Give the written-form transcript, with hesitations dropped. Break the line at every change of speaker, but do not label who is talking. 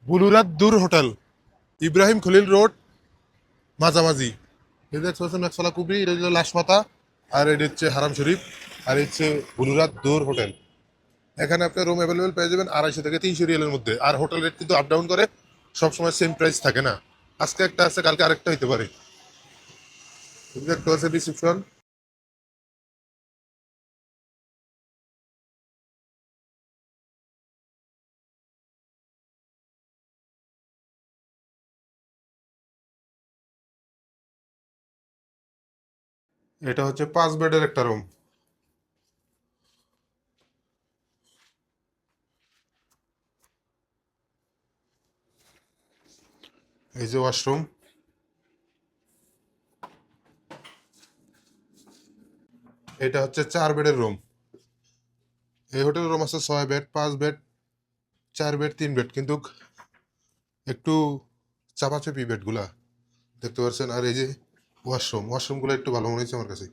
বুলুরাত দূর hotel, Ibrahim Khalil road, মাঝামাঝি। এই দেখতে পাচ্ছেন মেক্সলা কুবরি, এটা হচ্ছে লাশমাতা, আর এটা হচ্ছে হারাম শরীফ, আর এটা হচ্ছে বুলুরাত দূর হোটেল। এখানে আপনি রুম অ্যাভেলেবেল পেয়ে যাবেন 250 থেকে 300 রিয়ালের মধ্যে। আর হোটেল রেট কিন্তু আপ ডাউন করে, সবসময় সেম প্রাইস থাকে না। আজকে একটা আছে, কালকে আরেকটা হইতে পারে। এই দেখতে পাচ্ছেন রিসিপশন। এটা হচ্ছে 5 বেডের একটা রুম। এই যে ওয়াশরুম। এটা হচ্ছে 4 বেডের রুম। এই হোটেলের রুম আছে 6 বেড, 5 বেড, 4 বেড, 3 বেড, কিন্তু একটু চাপাচাপি বেডগুলা দেখতে পাচ্ছেন। আর এই যে ওয়াশরুমগুলো একটু ভালো মনে হয়েছে আমার কাছে।